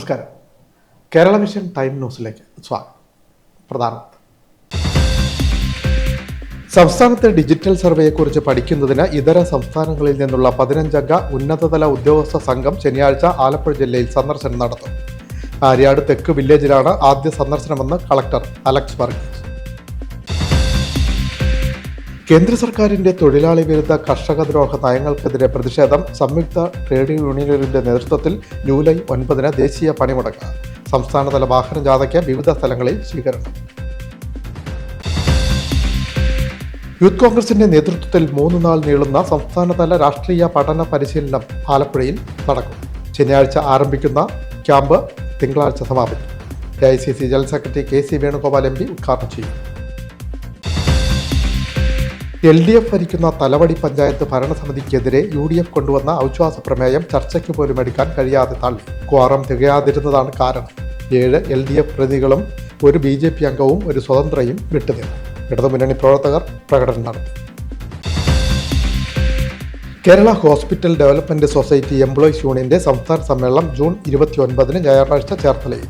നമസ്കാരം. Kerala vision time ന്യൂസിലേക്ക് സ്വാഗതം. പ്രധാന സംസ്ഥാനത്തെ ഡിജിറ്റൽ സർവേയെക്കുറിച്ച് പഠിക്കുന്നതിന് ഇതര സംസ്ഥാനങ്ങളിൽ നിന്നുള്ള 15-അംഗ ഉന്നതതല ഉദ്യോഗസ്ഥ സംഘം ശനിയാഴ്ച ആലപ്പുഴ ജില്ലയിൽ സന്ദർശനം നടത്തും. ആര്യാട് തെക്ക് വില്ലേജിലാണ് ആദ്യ സന്ദർശനമെന്ന് കളക്ടർ അലക്സ് വർഗീസ്. കേന്ദ്ര സർക്കാരിന്റെ തൊഴിലാളി വിരുദ്ധ കർഷക ദ്രോഹ നയങ്ങൾക്കെതിരെ പ്രതിഷേധം സംയുക്ത ട്രേഡ് യൂണിയനുകളുടെ നേതൃത്വത്തിൽ ജൂലൈ 9 ദേശീയ പണിമുടക്ക്. സംസ്ഥാനതല വാഹന ജാഥയ്ക്ക് വിവിധ സ്ഥലങ്ങളിൽ സ്വീകരണം. യൂത്ത് കോൺഗ്രസിന്റെ നേതൃത്വത്തിൽ 3 നാൾ നീളുന്ന സംസ്ഥാനതല രാഷ്ട്രീയ പഠന പരിശീലനം ആലപ്പുഴയിൽ നടക്കും. ശനിയാഴ്ച ആരംഭിക്കുന്ന ക്യാമ്പ് തിങ്കളാഴ്ച സമാപിക്കും. AICC general secretary KC Venugopal MP ഉദ്ഘാടനം ചെയ്യും. LDF ഭരിക്കുന്ന തലവടി പഞ്ചായത്ത് ഭരണസമിതിക്കെതിരെ UDF കൊണ്ടുവന്ന അവിശ്വാസ പ്രമേയം ചർച്ചയ്ക്ക് പോലും എടുക്കാൻ കഴിയാതെ തള്ളി. ക്വാറം തികയാതിരുന്നതാണ് കാരണം. 7 LDF പ്രതികളും ഒരു BJP അംഗവും ഒരു സ്വതന്ത്രയും വിട്ടുനിന്നു. ഇടതുമുന്നണി പ്രവർത്തകർ പ്രകടനം നടത്തി. Kerala hospital development society employees യൂണിയന്റെ സംസ്ഥാന സമ്മേളനം ജൂൺ 29 ഞായറാഴ്ച ചേർത്തലയിൽ.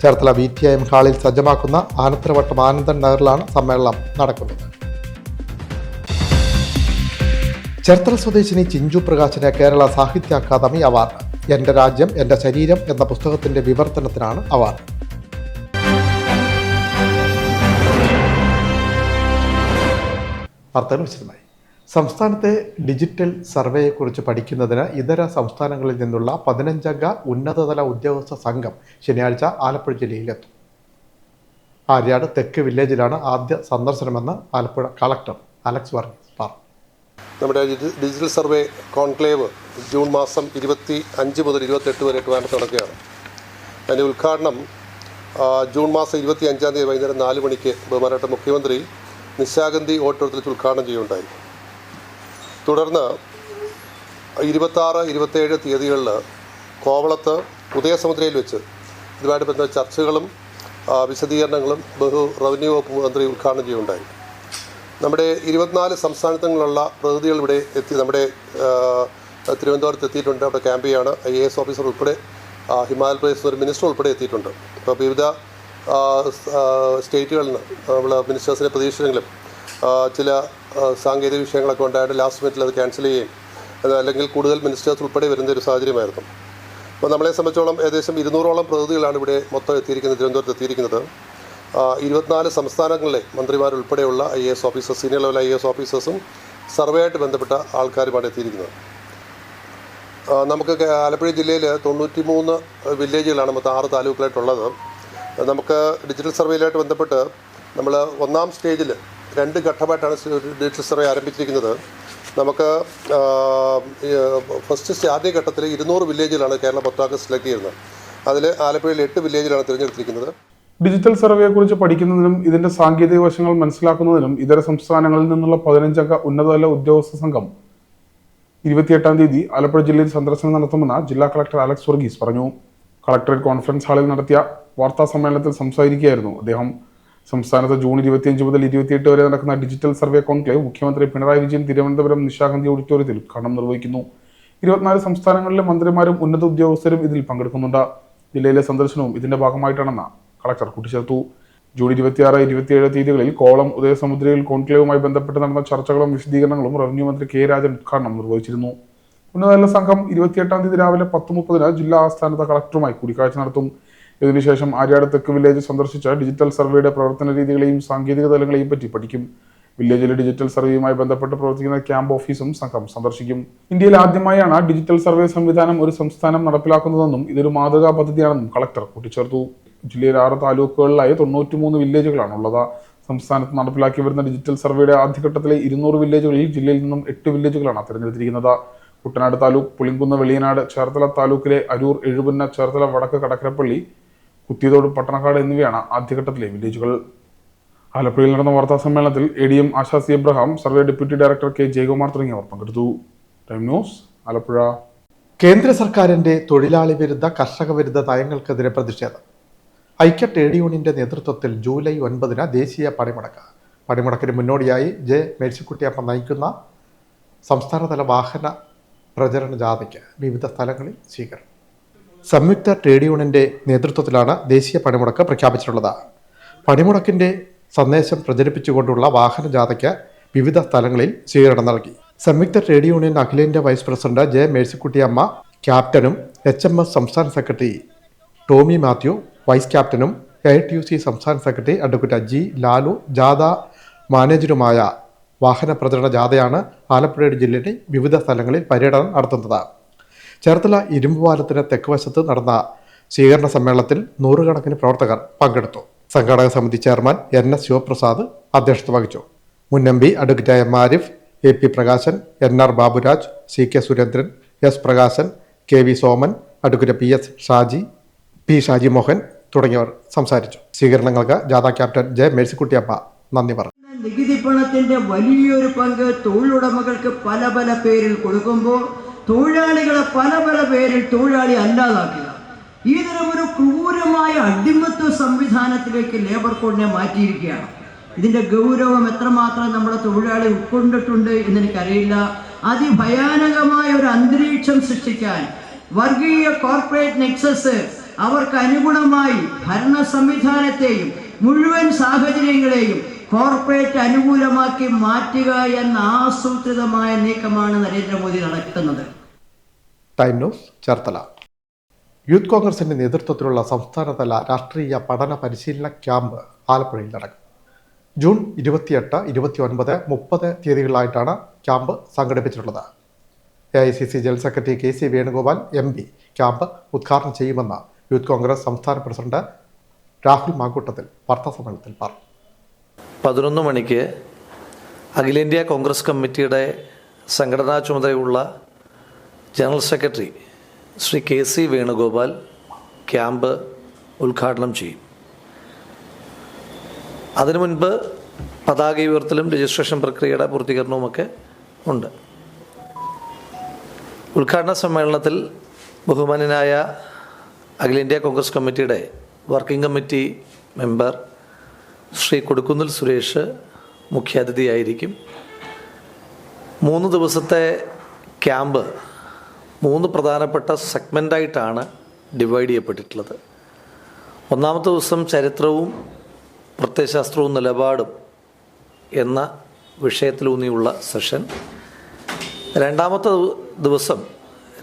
ചേർത്തല VTIM ഹാളിൽ സജ്ജമാക്കുന്ന ആനത്തരവട്ടം ആനന്ദൻ നഗറിലാണ് സമ്മേളനം നടക്കുന്നത്. ചേർത്തല സ്വദേശിനി ചിഞ്ചു പ്രകാശിന് കേരള സാഹിത്യ അക്കാദമി അവാർഡ്. എൻ്റെ രാജ്യം എൻ്റെ ശരീരം എന്ന പുസ്തകത്തിന്റെ വിവർത്തനത്തിനാണ് അവാർഡ്. വാർത്തകൾ വിശദമായി. സംസ്ഥാനത്തെ ഡിജിറ്റൽ സർവേയെക്കുറിച്ച് പഠിക്കുന്നതിന് ഇതര സംസ്ഥാനങ്ങളിൽ നിന്നുള്ള 15-അംഗ ഉന്നതതല ഉദ്യോഗസ്ഥ സംഘം ശനിയാഴ്ച ആലപ്പുഴ ജില്ലയിലെത്തും. ആര്യാട് തെക്ക് വില്ലേജിലാണ് ആദ്യ സന്ദർശനമെന്ന് ആലപ്പുഴ കളക്ടർ അലക്സ് വർഗീസ് പറഞ്ഞു. നമ്മുടെ ഡിജിറ്റൽ സർവേ കോൺക്ലേവ് ജൂൺ മാസം 25 മുതൽ 28 വരെ ട്രിവാൻഡ്രത്ത് നടക്കുകയാണ്. അതിൻ്റെ ഉദ്ഘാടനം ജൂൺ മാസം 25 വൈകുന്നേരം 4 മണിക്ക് ബഹുമാനപ്പെട്ട മുഖ്യമന്ത്രി നിശാഗന്ധി ഓഡിറ്റോറിയത്തിൽ ഉദ്ഘാടനം ചെയ്യുകയുണ്ടായി. തുടർന്ന് 26, 27 തീയതികളിൽ കോവളത്ത് ഉദയസമുദ്രയിൽ വെച്ച് ഇതുമായിട്ട് ബന്ധപ്പെട്ട ചർച്ചകളും വിശദീകരണങ്ങളും റവന്യൂ വകുപ്പ് മന്ത്രി ഉദ്ഘാടനം ചെയ്യുകയുണ്ടായി. നമ്മുടെ 24 സംസ്ഥാനങ്ങളിലുള്ള പ്രതിനിധികൾ ഇവിടെ എത്തി. നമ്മുടെ തിരുവനന്തപുരത്ത് എത്തിയിട്ടുണ്ട്. അവിടെ ക്യാമ്പ് ചെയ്യാണ്. IAS ഓഫീസർ ഉൾപ്പെടെ ഹിമാചൽ പ്രദേശ് ഒരു മിനിസ്റ്റർ ഉൾപ്പെടെ എത്തിയിട്ടുണ്ട്. അപ്പോൾ വിവിധ സ്റ്റേറ്റുകളിൽ നിന്ന് നമ്മൾ മിനിസ്റ്റേഴ്സിനെ പ്രതീക്ഷിച്ചെങ്കിലും ചില സാങ്കേതിക വിഷയങ്ങളൊക്കെ ഉണ്ടായിട്ട് ലാസ്റ്റ് മിനിറ്റിൽ അത് ക്യാൻസൽ ചെയ്യുകയും അല്ലെങ്കിൽ കൂടുതൽ മിനിസ്റ്റേഴ്സ് ഉൾപ്പെടെ വരുന്ന ഒരു സാഹചര്യമായിരുന്നു. അപ്പോൾ നമ്മളെ സംബന്ധിച്ചോളം ഏകദേശം 200ഓളം പ്രതിനിധികളാണ് ഇവിടെ മൊത്തം എത്തിയിരിക്കുന്നത്, തിരുവനന്തപുരത്ത് എത്തിയിരിക്കുന്നത്. 24 സംസ്ഥാനങ്ങളിലെ മന്ത്രിമാരുൾപ്പെടെയുള്ള IAS officers, senior level IAS ഓഫീസേഴ്സും സർവേയായിട്ട് ബന്ധപ്പെട്ട ആൾക്കാരുമാണ് എത്തിയിരിക്കുന്നത്. നമുക്ക് ആലപ്പുഴ ജില്ലയിൽ 93 വില്ലേജുകളാണ് മൊത്തം 6 താലൂക്കുകളായിട്ടുള്ളത്. നമുക്ക് ഡിജിറ്റൽ സർവേയിലായിട്ട് ബന്ധപ്പെട്ട് നമ്മൾ 1ാം സ്റ്റേജിൽ 2 ഘട്ടമായിട്ടാണ് ഡിജിറ്റൽ സർവേ ആരംഭിച്ചിരിക്കുന്നത്. നമുക്ക് ആദ്യ ഘട്ടത്തിൽ 200 വില്ലേജുകളാണ് കേരള മൊത്തമാക്കി സെലക്ട് ചെയ്യുന്നത്. അതിൽ ആലപ്പുഴയിൽ 8 വില്ലേജിലാണ് തിരഞ്ഞെടുത്തിരിക്കുന്നത്. ഡിജിറ്റൽ സർവേയെക്കുറിച്ച് പഠിക്കുന്നതിനും ഇതിന്റെ സാങ്കേതിക വശങ്ങൾ മനസ്സിലാക്കുന്നതിനും ഇതര സംസ്ഥാനങ്ങളിൽ നിന്നുള്ള 15-അംഗ ഉന്നതതല ഉദ്യോഗസ്ഥ സംഘം 28-ാം തീയതി ആലപ്പുഴ ജില്ലയിൽ സന്ദർശനം നടത്തുമെന്ന് ജില്ലാ കളക്ടർ അലക്സ് വർഗീസ് പറഞ്ഞു. കളക്ടറേറ്റ് കോൺഫറൻസ് ഹാളിൽ നടത്തിയ വാർത്താ സമ്മേളനത്തിൽ സംസാരിക്കുകയായിരുന്നു അദ്ദേഹം. സംസ്ഥാനത്ത് ജൂൺ 25 മുതൽ 28 വരെ നടക്കുന്ന ഡിജിറ്റൽ സർവേ കോൺക്ലേവ് മുഖ്യമന്ത്രി പിണറായി വിജയൻ തിരുവനന്തപുരം നിശാഗന്ധി ഓഡിറ്റോറിയത്തിൽ ഉദ്ഘാടനം നിർവഹിക്കുന്നു. 24 സംസ്ഥാനങ്ങളിലെ മന്ത്രിമാരും ഉന്നത ഉദ്യോഗസ്ഥരും ഇതിൽ പങ്കെടുക്കുന്നുണ്ട്. ജില്ലയിലെ സന്ദർശനവും ഇതിന്റെ ഭാഗമായിട്ടാണെന്ന് കളക്ടർ കൂട്ടിച്ചേർത്തു. ജൂൺ 26, 27 തീയതികളിൽ കോവളം ഉദയസമുദ്രയിൽ കോൺക്ലേവുമായി ബന്ധപ്പെട്ട് നടന്ന ചർച്ചകളും വിശദീകരണങ്ങളും റവന്യൂ മന്ത്രി K. രാജൻ ഉദ്ഘാടനം നിർവഹിച്ചിരുന്നു. ഉന്നതതല സംഘം 28-ാം തീയതി രാവിലെ 10:30 ജില്ലാ ആസ്ഥാനത്ത് കളക്ടറുമായി കൂടിക്കാഴ്ച നടത്തും. ഇതിനുശേഷം ആര്യാട് തെക്ക് വില്ലേജ് സന്ദർശിച്ച് ഡിജിറ്റൽ സർവേയുടെ പ്രവർത്തന രീതികളെയും സാങ്കേതിക തലങ്ങളെയും പറ്റി പഠിക്കും. വില്ലേജിലെ ഡിജിറ്റൽ സർവേയുമായി ബന്ധപ്പെട്ട് പ്രവർത്തിക്കുന്ന ക്യാമ്പ് ഓഫീസും സംഘം സന്ദർശിക്കും. ഇന്ത്യയിൽ ആദ്യമായാണ് ഡിജിറ്റൽ സർവേ സംവിധാനം ഒരു സംസ്ഥാനം നടപ്പിലാക്കുന്നതെന്നും ഇതൊരു മാതൃകാ പദ്ധതിയാണെന്നും കളക്ടർ കൂട്ടിച്ചേർത്തു. ജില്ലയിൽ 6 താലൂക്കുകളിലായി 93 വില്ലേജുകളാണുള്ളത്. സംസ്ഥാനത്ത് നടപ്പിലാക്കി വരുന്ന ഡിജിറ്റൽ സർവേയുടെ ആദ്യഘട്ടത്തിലെ 200 വില്ലേജുകളിൽ ജില്ലയിൽ നിന്നും 8 വില്ലേജുകളാണ് തിരഞ്ഞെടുത്തിരിക്കുന്നത്. കുട്ടനാട് താലൂക്ക്, പുളിങ്കുന്ന്, വെളിയനാട്, ചേർത്തല താലൂക്കിലെ അരൂർ, എഴുപുന്ന, ചേർത്തല വടക്ക്, കടക്കരപ്പള്ളി, കുത്തിയതോട്, പട്ടണക്കാട് എന്നിവയാണ് ആദ്യഘട്ടത്തിലെ വില്ലേജുകൾ. ആലപ്പുഴയിൽ നടന്ന വാർത്താ സമ്മേളനത്തിൽ ADM ASHA C. Abraham, survey deputy director K. Jayakumar തുടങ്ങിയവർ പങ്കെടുത്തു. Time news, Alappuzha. കേന്ദ്ര സർക്കാരിന്റെ തൊഴിലാളി വിരുദ്ധ കർഷക വിരുദ്ധ നയങ്ങൾക്കെതിരെ പ്രതിഷേധം. ഐക്യ ട്രേഡ് യൂണിയന്റെ നേതൃത്വത്തിൽ ജൂലൈ 9 ദേശീയ പണിമുടക്ക്. പണിമുടക്കിന് മുന്നോടിയായി J. മേഴ്സിക്കുട്ടിയമ്മ നയിക്കുന്ന സംസ്ഥാനതല വാഹന പ്രചരണ ജാഥയ്ക്ക് വിവിധ സ്ഥലങ്ങളിൽ സ്വീകരണം. സംയുക്ത ട്രേഡ് യൂണിയന്റെ നേതൃത്വത്തിലാണ് ദേശീയ പണിമുടക്ക് പ്രഖ്യാപിച്ചിട്ടുള്ളത്. പണിമുടക്കിന്റെ സന്ദേശം പ്രചരിപ്പിച്ചുകൊണ്ടുള്ള വാഹനജാഥയ്ക്ക് വിവിധ സ്ഥലങ്ങളിൽ സ്വീകരണം നൽകി. സംയുക്ത ട്രേഡ് യൂണിയൻ അഖിലേന്ത്യാ വൈസ് പ്രസിഡന്റ് ജെ മേഴ്സിക്കുട്ടിയമ്മ ക്യാപ്റ്റനും HMS സംസ്ഥാന സെക്രട്ടറി ടോമി മാത്യു വൈസ് ക്യാപ്റ്റനും AITUC സംസ്ഥാന സെക്രട്ടറി അഡ്വക്കേറ്റ് ജി ലാലു ജാഥ മാനേജരുമായ വാഹന പ്രചരണ ജാഥയാണ് ആലപ്പുഴ ജില്ലയുടെ വിവിധ സ്ഥലങ്ങളിൽ പര്യടനം നടത്തുന്നത്. ചേർത്തല ഇരുമ്പുപാലത്തിന് തെക്കുവശത്ത് നടന്ന സ്വീകരണ സമ്മേളനത്തിൽ നൂറുകണക്കിന് പ്രവർത്തകർ പങ്കെടുത്തു. സംഘാടക സമിതി ചെയർമാൻ NS ശിവപ്രസാദ് അധ്യക്ഷത വഹിച്ചു. മുൻ MP advocate M Arif, AP Prakashan, NR Baburaj, CK Surendran, S Prakashan, KV Soman, advocate PS Shaji, P Shaji Mohan തുടങ്ങിയവർ സംസാരിച്ചു. സ്വീകരണങ്ങൾക്ക് ജാഥ ക്യാപ്റ്റൻ ജെ മേഴ്സിക്കുട്ടിയമ്മ നന്ദി പറഞ്ഞു. നികുതി പണത്തിന്റെ വലിയൊരു പങ്ക് തൊഴിലുടമകൾക്ക് പല പല പേരിൽ കൊടുക്കുമ്പോൾ തൊഴിലാളികളെ പല പല പേരിൽ തൊഴിലാളി അല്ലാതാക്കുക, ഈ തരം ഒരു ക്രൂരമായ അടിമത്വ സംവിധാനത്തിലേക്ക് ലേബർ കോഡിനെ മാറ്റിയിരിക്കുകയാണ്. ഇതിന്റെ ഗൗരവം എത്രമാത്രം നമ്മുടെ തൊഴിലാളി ഉൾക്കൊണ്ടിട്ടുണ്ട് എന്നെനിക്കറിയില്ല. അതിഭയാനകമായ ഒരു അന്തരീക്ഷം സൃഷ്ടിക്കാൻ വർഗീയ കോർപ്പറേറ്റ് നെക്സസ് അവർക്ക് അനുഗുണമായി ഭരണ സംവിധാനത്തെയും മുഴുവൻ സാഹചര്യങ്ങളെയും കോർപ്പറേറ്റ് അനുകൂലമാക്കി മാറ്റുക എന്ന ആസൂത്രിതമായ നീക്കമാണ് നരേന്ദ്രമോദി നടത്തുന്നത്. Time news Cherthala. യൂത്ത് കോൺഗ്രസിന്റെ നേതൃത്വത്തിലുള്ള സംസ്ഥാനതല രാഷ്ട്രീയ പഠന പരിശീലന ക്യാമ്പ് ആലപ്പുഴയിൽ നടക്കും. ജൂൺ 28, 29, 30 തീയതികളിലായിട്ടാണ് ക്യാമ്പ് സംഘടിപ്പിച്ചിട്ടുള്ളത്. AICC general secretary KC Venugopal MP camp ഉദ്ഘാടനം ചെയ്യുമെന്ന് യൂത്ത് കോൺഗ്രസ് സംസ്ഥാന പ്രസിഡന്റ് രാഹുൽ മാങ്കൂട്ടത്തിൽ വാർത്താസമ്മേളനത്തിൽ പറഞ്ഞു. 11 മണിക്ക് അഖിലേന്ത്യാ കോൺഗ്രസ് കമ്മിറ്റിയുടെ സംഘടനാ ചുമതലയുള്ള general secretary Shri KC Venugopal camp ഉദ്ഘാടനം ചെയ്യും. അതിനു മുൻപ് പതാക ഉയർത്തലും രജിസ്ട്രേഷൻ പ്രക്രിയയുടെ പൂർത്തീകരണവുമൊക്കെ ഉണ്ട്. ഉദ്ഘാടന സമ്മേളനത്തിൽ ബഹുമാന്യനായ അഖിലേന്ത്യാ കോൺഗ്രസ് കമ്മിറ്റിയുടെ working committee member Shri Kodikunnil Suresh മുഖ്യാതിഥിയായിരിക്കും. 3 ദിവസത്തെ ക്യാമ്പ് 3 പ്രധാനപ്പെട്ട സെഗ്മെൻ്റായിട്ടാണ് ഡിവൈഡ് ചെയ്യപ്പെട്ടിട്ടുള്ളത്. ഒന്നാമത്തെ ദിവസം ചരിത്രവും പ്രത്യയശാസ്ത്രവും നിലപാടും എന്ന വിഷയത്തിലൂന്നിയുള്ള സെഷൻ. രണ്ടാമത്തെ ദിവസം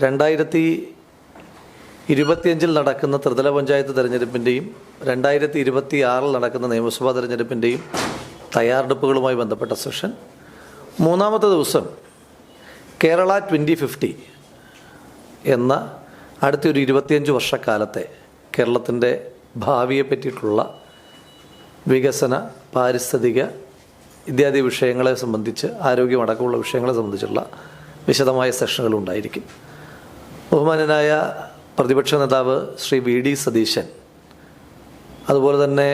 2025 നടക്കുന്ന ത്രിതല പഞ്ചായത്ത് തെരഞ്ഞെടുപ്പിൻ്റെയും 2026 നടക്കുന്ന നിയമസഭാ തെരഞ്ഞെടുപ്പിൻ്റെയും തയ്യാറെടുപ്പുകളുമായി ബന്ധപ്പെട്ട സെഷൻ. മൂന്നാമത്തെ ദിവസം കേരള 2050 എന്ന അടുത്തൊരു 25 വർഷക്കാലത്തെ കേരളത്തിൻ്റെ ഭാവിയെ പറ്റിയിട്ടുള്ള വികസന, പാരിസ്ഥിതിക ഇത്യാദി വിഷയങ്ങളെ സംബന്ധിച്ച്, ആരോഗ്യമടക്കമുള്ള വിഷയങ്ങളെ സംബന്ധിച്ചുള്ള വിശദമായ സെഷനുകളുണ്ടായിരിക്കും. ബഹുമാന്യനായ പ്രതിപക്ഷ നേതാവ് ശ്രീ VD സതീശൻ, അതുപോലെ തന്നെ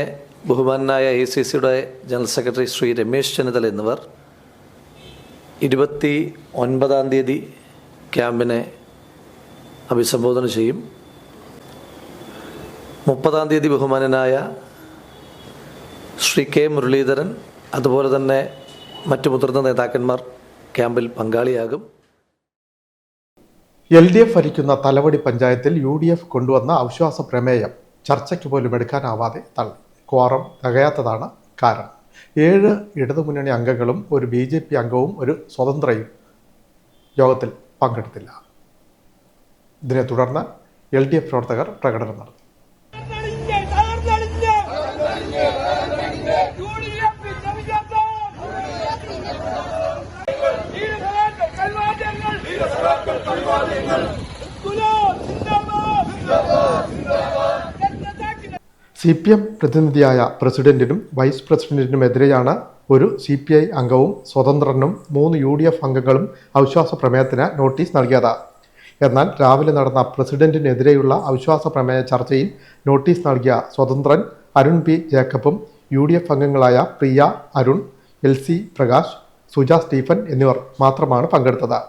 ബഹുമാന്യനായ AICCയുടെ ജനറൽ സെക്രട്ടറി ശ്രീ രമേശ് ചെന്നിത്തല എന്നിവർ 29-ാം തീയതി ക്യാമ്പിനെ അഭിസംബോധന ചെയ്യും. 30-ാം തീയതി ബഹുമാന്യനായ ശ്രീ K മുരളീധരൻ, അതുപോലെ തന്നെ മറ്റു മുതിർന്ന നേതാക്കന്മാർ ക്യാമ്പിൽ പങ്കാളിയാകും. LDF ഭരിക്കുന്ന തലവടി പഞ്ചായത്തിൽ UDF കൊണ്ടുവന്ന അവിശ്വാസ പ്രമേയം ചർച്ചയ്ക്ക് പോലും എടുക്കാനാവാതെ തള്ളി. ക്വാറം തികയാത്തതാണ് കാരണം. 7 ഇടതുമുന്നണി അംഗങ്ങളും ഒരു BJP അംഗവും ഒരു സ്വതന്ത്രയും യോഗത്തിൽ പങ്കെടുത്തില്ല. ഇതിനെ തുടർന്ന് LDF പ്രവർത്തകർ പ്രകടനം നടത്തി. CPM പ്രതിനിധിയായ പ്രസിഡന്റിനും വൈസ് പ്രസിഡന്റിനുമെതിരെയാണ് ഒരു CPI അംഗവും സ്വതന്ത്രനും 3 UDF അംഗങ്ങളും അവിശ്വാസ പ്രമേയത്തിന് നോട്ടീസ് നൽകിയത്. എന്നാൽ രാവിലെ നടന്ന പ്രസിഡന്റിനെതിരെയുള്ള അവിശ്വാസ പ്രമേയ ചർച്ചയിൽ നോട്ടീസ് നൽകിയ സ്വതന്ത്രൻ അരുൺ P ജേക്കബും UDF അംഗങ്ങളായ പ്രിയ, അരുൺ, LC പ്രകാശ്, സുജ സ്റ്റീഫൻ എന്നിവർ മാത്രമാണ് പങ്കെടുത്തത്.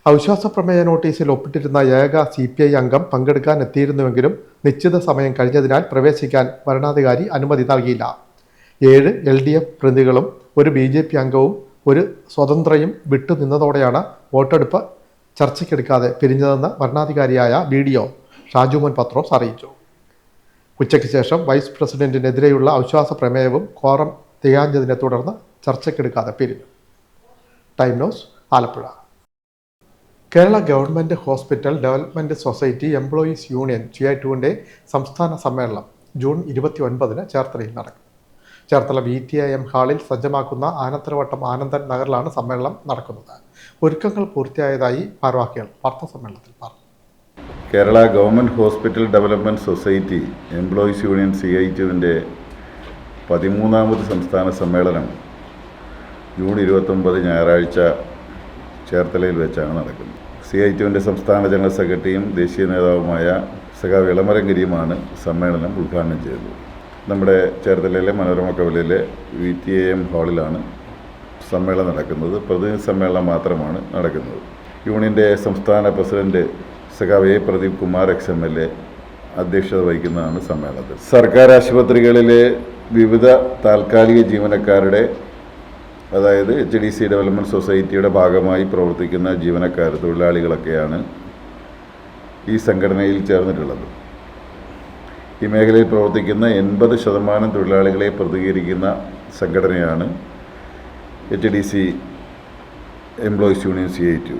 അവിശ്വാസ പ്രമേയ നോട്ടീസിൽ ഒപ്പിട്ടിരുന്ന ഏക CPI അംഗം പങ്കെടുക്കാൻ എത്തിയിരുന്നുവെങ്കിലും നിശ്ചിത സമയം കഴിഞ്ഞതിനാൽ പ്രവേശിക്കാൻ വരണാധികാരി അനുമതി നൽകിയില്ല. 7 LDF പ്രതിനിധികളും ഒരു BJP അംഗവും ഒരു സ്വതന്ത്രയും വിട്ടുനിന്നതോടെയാണ് വോട്ടെടുപ്പ് ചർച്ചയ്ക്കെടുക്കാതെ പിരിഞ്ഞതെന്ന് വരണാധികാരിയായ BDO ഷാജുമോൻ പത്രോസ് അറിയിച്ചു. ഉച്ചയ്ക്ക് ശേഷം വൈസ് പ്രസിഡന്റിനെതിരെയുള്ള അവിശ്വാസ പ്രമേയവും ക്വാറം തികഞ്ഞതിനെ തുടർന്ന് ചർച്ചയ്ക്കെടുക്കാതെ പിരിഞ്ഞു. Time news, Alappuzha. Kerala government hospital development society employees union CI2ൻ്റെ സംസ്ഥാന സമ്മേളനം ജൂൺ 29-ന് ചേർത്തലയിൽ നടക്കും. ചേർത്തല VTIM ഹാളിൽ സജ്ജമാക്കുന്ന ആനത്തലവട്ടം ആനന്ദൻ നഗറിലാണ് സമ്മേളനം നടക്കുന്നത്. ഒരുക്കങ്ങൾ പൂർത്തിയായതായി ഭാരവാഹികൾ വാർത്താസമ്മേളനത്തിൽ പറഞ്ഞു. Kerala government hospital development society employees union CI2ൻ്റെ 13ാമത് സംസ്ഥാന സമ്മേളനം ജൂൺ 29 ഞായറാഴ്ച ചേർത്തലയിൽ വെച്ചാണ് നടക്കുന്നത്. CI2ൻ്റെ സംസ്ഥാന ജനറൽ സെക്രട്ടറിയും ദേശീയ നേതാവുമായ സഖാവ് ഇളമരങ്കരിയുമാണ് സമ്മേളനം ഉദ്ഘാടനം ചെയ്തത്. നമ്മുടെ ചേർത്തലയിലെ മനോരമ കവലയിലെ VTIM ഹാളിലാണ് സമ്മേളനം നടക്കുന്നത്. പ്രതിനിധി സമ്മേളനം മാത്രമാണ് നടക്കുന്നത്. യൂണിയൻ്റെ സംസ്ഥാന പ്രസിഡന്റ് സഖാവ് A. പ്രദീപ് കുമാർ XMLA അധ്യക്ഷത വഹിക്കുന്നതാണ് സമ്മേളനത്തിൽ. സർക്കാർ ആശുപത്രികളിലെ വിവിധ താൽക്കാലിക ജീവനക്കാരുടെ, അതായത് HDC ഡെവലപ്മെൻറ്റ് സൊസൈറ്റിയുടെ ഭാഗമായി പ്രവർത്തിക്കുന്ന ജീവനക്കാർ, തൊഴിലാളികളൊക്കെയാണ് ഈ സംഘടനയിൽ ചേർന്നിട്ടുള്ളത്. ഈ മേഖലയിൽ പ്രവർത്തിക്കുന്ന 80% തൊഴിലാളികളെ പ്രതിനിധീകരിക്കുന്ന സംഘടനയാണ് HDC എംപ്ലോയീസ് യൂണിയൻ CI2.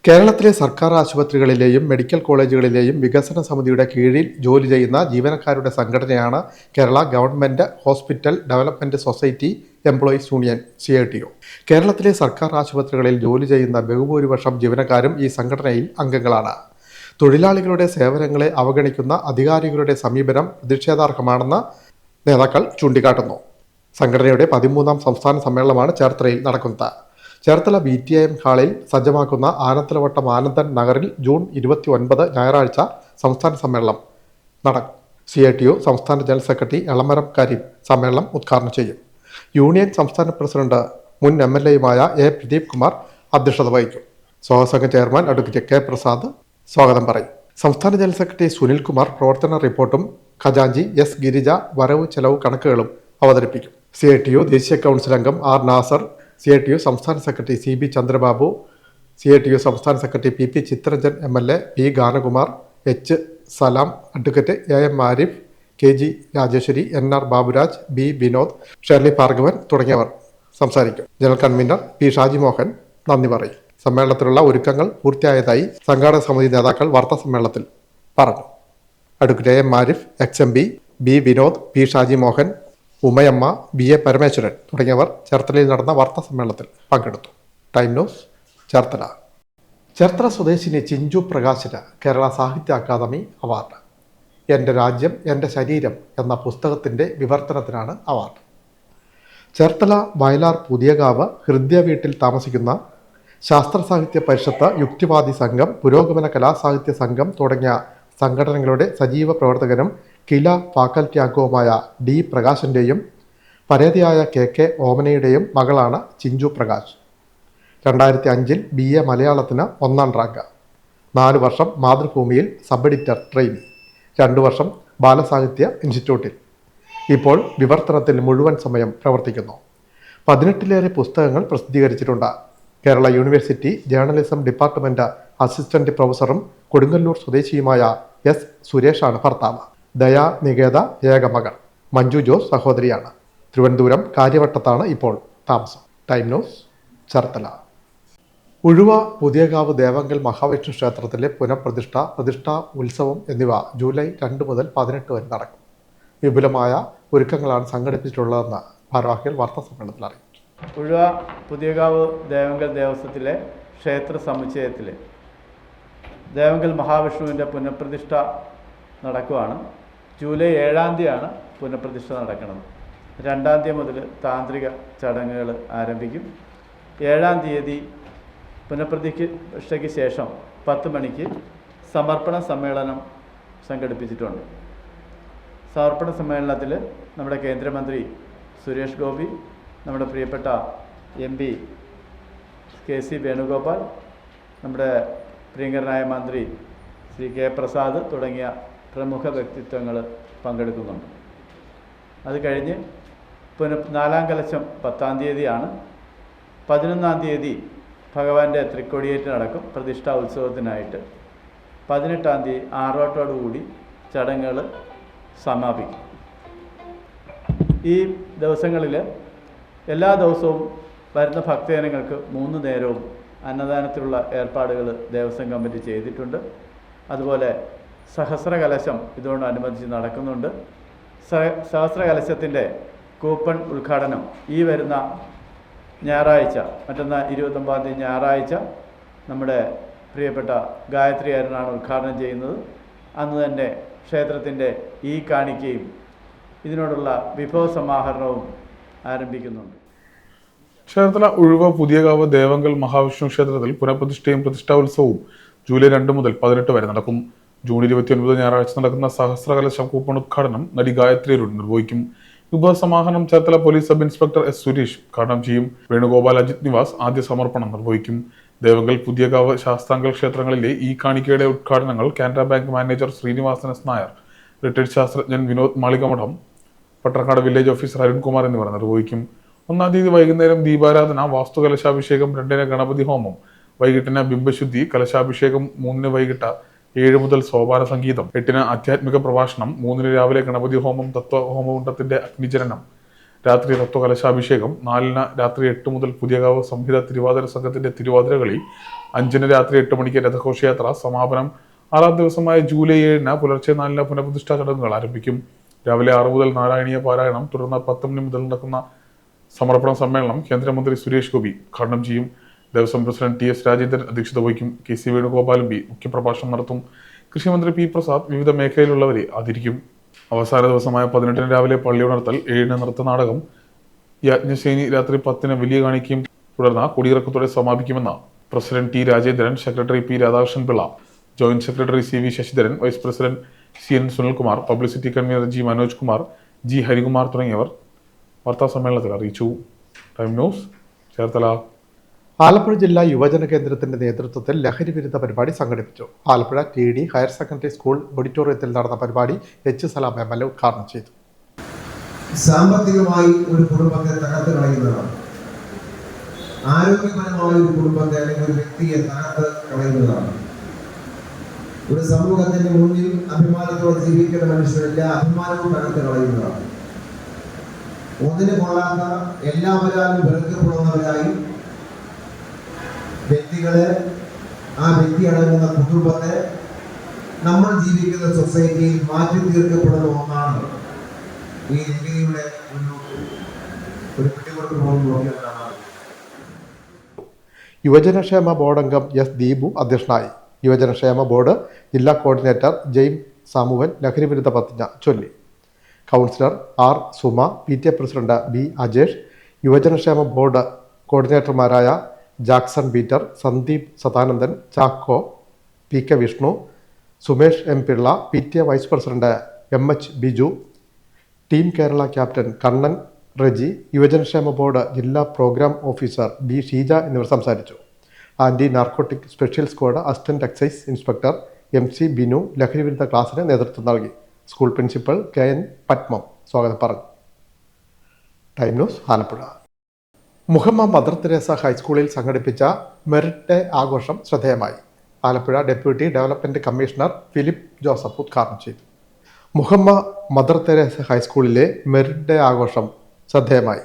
കേരളത്തിലെ സർക്കാർ ആശുപത്രികളിലെയും മെഡിക്കൽ കോളേജുകളിലെയും വികസന സമിതിയുടെ കീഴിൽ ജോലി ചെയ്യുന്ന ജീവനക്കാരുടെ സംഘടനയാണ് Kerala government hospital development society employees union CI2. കേരളത്തിലെ സർക്കാർ ആശുപത്രികളിൽ ജോലി ചെയ്യുന്ന ബഹുഭൂരിപക്ഷം ജീവനക്കാരും ഈ സംഘടനയിൽ അംഗങ്ങളാണ്. തൊഴിലാളികളുടെ സേവനങ്ങളെ അവഗണിക്കുന്ന അധികാരികളുടെ സമീപനം പ്രതിഷേധാർഹമാണെന്ന് നേതാക്കൾ ചൂണ്ടിക്കാട്ടുന്നു. സംഘടനയുടെ 13ാം സംസ്ഥാന സമ്മേളനമാണ് ചേർത്തലയിൽ നടക്കുന്നത്. ചേർത്തല VTIM ഹാളിൽ സജ്ജമാക്കുന്ന ആനത്തലവട്ടം ആനന്ദൻ നഗറിൽ ജൂൺ 29 ഞായറാഴ്ച സംസ്ഥാന സമ്മേളനം നടക്കും. CI2 സംസ്ഥാന ജനറൽ സെക്രട്ടറി എളമരം കരീം സമ്മേളനം ഉദ്ഘാടനം ചെയ്യും. യൂണിയൻ സംസ്ഥാന പ്രസിഡന്റ് മുൻ MLAയുമായ A. പ്രദീപ് കുമാർ അധ്യക്ഷത വഹിക്കും. സ്വാഗതസംഘം ചെയർമാൻ അഡ്വക്കേറ്റ് K. പ്രസാദ് സ്വാഗതം പറയും. സംസ്ഥാന ജനറൽ സെക്രട്ടറി സുനിൽകുമാർ പ്രവർത്തന റിപ്പോർട്ടും ഖജാൻജി S. ഗിരിജ വരവ് ചെലവ് കണക്കുകളും അവതരിപ്പിക്കും. CI2 ദേശീയ കൗൺസിൽ അംഗം R. നാസർ, CI2 സംസ്ഥാന സെക്രട്ടറി CB ചന്ദ്രബാബു, CI2 സംസ്ഥാന secretary PP Chittaranjan MLA, P. Ganakumar, H. Salam, advocate AM Arif, KG Rajeshwari, NR Baburaj, B. Vinod, Shirley Bhargavan തുടങ്ങിയവർ സംസാരിക്കും. General convener P. Shaji Mohan നന്ദി പറയും. സമ്മേളനത്തിലുള്ള ഒരുക്കങ്ങൾ പൂർത്തിയായതായി സംഘാടക സമിതി നേതാക്കൾ വാർത്താസമ്മേളനത്തിൽ പറഞ്ഞു. Advocate AM Arif, XMB, B. Vinod, P. Shaji Mohan, Umayamma, BA Parameswaran തുടങ്ങിയവർ ചേർത്തലയിൽ നടന്ന വാർത്താസമ്മേളനത്തിൽ പങ്കെടുത്തു. Time news, Cherthala. ചേർത്തല സ്വദേശിനി ചിഞ്ചു പ്രകാശിന് കേരള സാഹിത്യ അക്കാദമി അവാർഡ്. എൻ്റെ രാജ്യം എൻ്റെ ശരീരം എന്ന പുസ്തകത്തിൻ്റെ വിവർത്തനത്തിനാണ് അവാർഡ്. ചേർത്തല വയലാർ പുതിയകാവ് ഹൃദയ വീട്ടിൽ താമസിക്കുന്ന ശാസ്ത്ര സാഹിത്യ പരിഷത്ത്, യുക്തിവാദി സംഘം, പുരോഗമന കലാസാഹിത്യ സംഘം തുടങ്ങിയ സംഘടനകളുടെ സജീവ പ്രവർത്തകനും കില ഫാക്കൽറ്റി അംഗവുമായ D. പ്രകാശിൻ്റെയും പരേതയായ KK ഓമനയുടെയും മകളാണ് ചിഞ്ചു പ്രകാശ്. 2005 BA മലയാളത്തിന് 1ാം റാങ്ക്, 4 വർഷം മാതൃഭൂമിയിൽ സബ് എഡിറ്റർ ട്രെയിനിങ്, 2 വർഷം ബാലസാഹിത്യ ഇൻസ്റ്റിറ്റ്യൂട്ടിൽ. ഇപ്പോൾ വിവർത്തനത്തിൽ മുഴുവൻ സമയം പ്രവർത്തിക്കുന്നു. 18ലേറെ പുസ്തകങ്ങൾ പ്രസിദ്ധീകരിച്ചിട്ടുണ്ട്. Kerala university journalism department assistant പ്രൊഫസറും കൊടുങ്ങല്ലൂർ സ്വദേശിയുമായ S. സുരേഷാണ് ഭർത്താവ്. ദയാ നികേത ഏക മകൾ. മഞ്ജു ജോസ് സഹോദരിയാണ്. തിരുവനന്തപുരം കാര്യവട്ടത്താണ് ഇപ്പോൾ താമസം. Time news, Cherthala. ഉഴുവ പുതിയകാവ് ദേവങ്കൽ മഹാവിഷ്ണു ക്ഷേത്രത്തിലെ പ്രതിഷ്ഠാ ഉത്സവം എന്നിവ ജൂലൈ 2 മുതൽ 18 വരെ നടക്കും. വിപുലമായ ഒരുക്കങ്ങളാണ് സംഘടിപ്പിച്ചിട്ടുള്ളതെന്ന് ഭാരവാഹികൾ വാർത്താസമ്മേളനത്തിൽ അറിയിച്ചു. ഉഴുവ പുതിയകാവ് ദേവങ്കൽ ദേവസ്വത്തിലെ ക്ഷേത്ര സമുച്ചയത്തിൽ ദേവങ്കൽ മഹാവിഷ്ണുവിൻ്റെ പുനഃപ്രതിഷ്ഠ നടക്കുകയാണ്. ജൂലൈ 7-ാം തീയതിയാണ് പുനഃപ്രതിഷ്ഠ നടക്കുന്നത്. 2-ാം തീയതി മുതൽ താന്ത്രിക ചടങ്ങുകൾ ആരംഭിക്കും. 7-ാം തീയതി പുനഃപ്രതിഷ്ഠയ്ക്ക് ശേഷം 10 മണിക്ക് സമർപ്പണ സമ്മേളനം സംഘടിപ്പിച്ചിട്ടുണ്ട്. സമർപ്പണ സമ്മേളനത്തിൽ നമ്മുടെ കേന്ദ്രമന്ത്രി സുരേഷ് ഗോപി, നമ്മുടെ പ്രിയപ്പെട്ട MP KC വേണുഗോപാൽ, നമ്മുടെ പ്രിയങ്കരനായ മന്ത്രി ശ്രീ K. പ്രസാദ് തുടങ്ങിയ പ്രമുഖ വ്യക്തിത്വങ്ങൾ പങ്കെടുക്കുന്നുണ്ട്. അത് കഴിഞ്ഞ് 4-ാം കലശം 10-ാം തീയതിയാണ്. 11-ാം തീയതി ഭഗവാന്റെ തൃക്കൊടിയേറ്റ് നടക്കും പ്രതിഷ്ഠാ ഉത്സവത്തിനായിട്ട്. 18-ാം തീയതി ആറോട്ടോടുകൂടി ചടങ്ങുകൾ സമാപിക്കും. ഈ ദിവസങ്ങളിൽ എല്ലാ ദിവസവും വരുന്ന ഭക്തജനങ്ങൾക്ക് 3 നേരവും അന്നദാനത്തിലുള്ള ഏർപ്പാടുകൾ ദേവസ്വം കമ്മിറ്റി ചെയ്തിട്ടുണ്ട്. അതുപോലെ സഹസ്രകലശം ഇതോടനുബന്ധിച്ച് നടക്കുന്നുണ്ട്. സഹസ്രകലശത്തിൻ്റെ കൂപ്പൺ ഉദ്ഘാടനം ഈ വരുന്ന ഞായറാഴ്ച, മറ്റന്നാൾ 29-ാം തീയതി ഞായറാഴ്ച നമ്മുടെ പ്രിയപ്പെട്ട ഗായത്രി അരുണാണ് ഉദ്ഘാടനം ചെയ്യുന്നത്. അന്ന് തന്നെ ക്ഷേത്രത്തിൻ്റെ ഈ കാണിക്കയും ഇതിനോടുള്ള വിഭവ സമാഹരണവും ആരംഭിക്കുന്നുണ്ട്. ചേർത്തല ഉഴുവ പുതിയകാവ് ദേവങ്കൽ മഹാവിഷ്ണു ക്ഷേത്രത്തിൽ പുനഃപ്രതിഷ്ഠയും പ്രതിഷ്ഠാോത്സവവും ജൂലൈ 2 മുതൽ 18 വരെ നടക്കും. ജൂൺ 29 ഞായറാഴ്ച നടക്കുന്ന സഹസ്രകലശം കൂപ്പൺ ഉദ്ഘാടനം നടി ഗായത്രി അരുൺ നിർവഹിക്കും. വിഭവ സമാഹരണം Cherthala police sub inspector S Suresh ഉദ്ഘാടനം ചെയ്യും. വേണുഗോപാൽ അജിത് നിവാസ് ആദ്യ സമർപ്പണം നിർവഹിക്കും. ദേവങ്കൽ പുതിയകാവ് ശാസ്താങ്കൽ ക്ഷേത്രങ്ങളിലെ ഈ കാണിക്കയുടെ ഉദ്ഘാടനങ്ങൾ Canara bank manager Srinivasan S Nair, retired ശാസ്ത്രജ്ഞൻ വിനോദ് മാളികമഠം, പട്ടർക്കാട് വില്ലേജ് ഓഫീസർ അരുൺകുമാർ എന്നിവർ നിർവഹിക്കും. 1-ാം തീയതി വൈകുന്നേരം ദീപാരാധന, വാസ്തുകലശാഭിഷേകം, 2-ന് ഗണപതി ഹോമം, വൈകിട്ടിന് ബിംബശുദ്ധി, കലശാഭിഷേകം, 3-ന് വൈകിട്ട് 7 മുതൽ സോപാന സംഗീതം, 8-ന് ആധ്യാത്മിക പ്രഭാഷണം, 3-ന് രാവിലെ ഗണപതി ഹോമം, തത്വഹോമകുണ്ടത്തിന്റെ അഗ്നിചരണം, രാത്രി തത്വകലശാഭിഷേകം, 4-ന് രാത്രി 8 മുതൽ പുതിയകാവ് സംഹിത തിരുവാതിര സംഘത്തിന്റെ തിരുവാതിരകളി, 5-ന് രാത്രി 8 മണിക്ക് രഥഘോഷയാത്ര, സമാപനം 6-ാം ദിവസമായ ജൂലൈ 7-ന് പുലർച്ചെ 4-ന് പുനഃപ്രതിഷ്ഠാ ചടങ്ങുകൾ ആരംഭിക്കും. രാവിലെ 6 മുതൽ നാരായണീയ പാരായണം, തുടർന്ന് 10 മണി മുതൽ നടക്കുന്ന സമർപ്പണ സമ്മേളനം കേന്ദ്രമന്ത്രി സുരേഷ് ഗോപി ഉദ്ഘാടനം ചെയ്യും. Devaswom president TS. രാജേന്ദ്രൻ അധ്യക്ഷത വഹിക്കും. കെ.സി. വേണുഗോപാലും മുഖ്യപ്രഭാഷണം നടത്തും. കൃഷിമന്ത്രി പി. പ്രസാദ് വിവിധ മേഖലയിലുള്ളവരെ ആദരിക്കും. അവസാന ദിവസമായ 18-ന് രാവിലെ പള്ളിയുണർത്തൽ, 7-ന് നൃത്തനാടകം, യാജ്ഞശേനി, രാത്രി 10-ന് വലിയ കാണിക്കയും തുടർന്ന് കൊടിയിറക്കത്തോടെ സമാപിക്കുമെന്ന് president T. Rajendran, secretary P. Radhakrishnan Pillai, joint secretary C. V. Sasidharan, vice president C. N. Sunilkumar, publicity convener G. Manoj Kumar, G. Harikumar തുടങ്ങിയവർ വാർത്താസമ്മേളനത്തിൽ അറിയിച്ചു. Time news, Cherthala. ആലപ്പുഴ ജില്ലാ യുവജന കേന്ദ്രത്തിന്റെ നേതൃത്വത്തിൽ ലഹരി വിരുദ്ധ പരിപാടി സംഘടിപ്പിച്ചു. ആലപ്പുഴ ടി.ഡി. ഹയർ സെക്കൻഡറി സ്കൂൾ ഓഡിറ്റോറിയത്തിൽ നടന്ന പരിപാടി എച്ച്. സലാം എം.എൽ.എ. ഉദ്ഘാടനം ചെയ്തു. സാമ്പത്തികമായി ഒരു കുടുംബത്തെ തകർത്ത് കളയുന്നതാണ്. ആരോഗ്യപരമായ ഒരു കുടുംബത്തെ അല്ലെങ്കിൽ ഒരു വ്യക്തിയെ തകർത്ത് കളയുന്നതാണ്. ഒരു സമൂഹത്തിന്റെ മുന്നിൽ അഭിമാനത്തോടെ ജീവിക്കുന്ന മനുഷ്യരെല്ലാ അഭിമാനവും തകർത്ത് കളയുന്നതാണ്. ഒന്നിന് കൊള്ളാത്ത എല്ലാവരാലും വെറുക്കപ്പെടുന്നവരായി വ്യക്തികളെ, ആ വ്യക്തി അടങ്ങുന്ന കുടുംബത്തെ, നമ്മൾ ജീവിക്കുന്ന സൊസൈറ്റിയിൽ മാറ്റി തീർക്കപ്പെടുന്ന ഒന്നാണ് ഈ ലഹരിയുടെ ഒരു പിടികൊടുപ്പ് പോലും നോക്കിയതാണ്. യുവജനക്ഷേമ ബോർഡ് അംഗം എസ്. ദീപു അധ്യക്ഷനായി. യുവജനക്ഷേമ ബോർഡ് ജില്ലാ കോർഡിനേറ്റർ ജെയിംസ് സാമുവൽ ലഹരി വിരുദ്ധ പ്രതിജ്ഞ ചൊല്ലി. Councillor R. Suma, PTA president B. Ajesh, യുവജനക്ഷേമ ബോർഡ് കോർഡിനേറ്റർമാരായ Jackson Peter, Sandeep Sadanandan, Chacko, PK Vishnu, Sumesh M. Pillai, PTA vice president MH Biju, team Kerala captain Kannan Reji, യുവജനക്ഷേമ ബോർഡ് ജില്ലാ പ്രോഗ്രാം ഓഫീസർ ബി. ഷീജ എന്നിവർ സംസാരിച്ചു. Anti narcotic special squad assistant excise inspector MC Binu ലഹരി വിരുദ്ധ ക്ലാസിന് നേതൃത്വം നൽകി. സ്കൂൾ പ്രിൻസിപ്പൽ KN പത്മം സ്വാഗതം പറഞ്ഞു. Time news, Alappuzha. Muhamma Mother Teresa ഹൈസ്കൂളിൽ സംഘടിപ്പിച്ച മെറിറ്റ് ഡേ ആഘോഷം ശ്രദ്ധേയമായി. Alappuzha deputy development commissioner Philip Joseph ഉദ്ഘാടനം ചെയ്തു. മുഹമ്മ മദർ തെരേസ ഹൈസ്കൂളിലെ മെറിറ്റ് ഡേ ആഘോഷം ശ്രദ്ധേയമായി.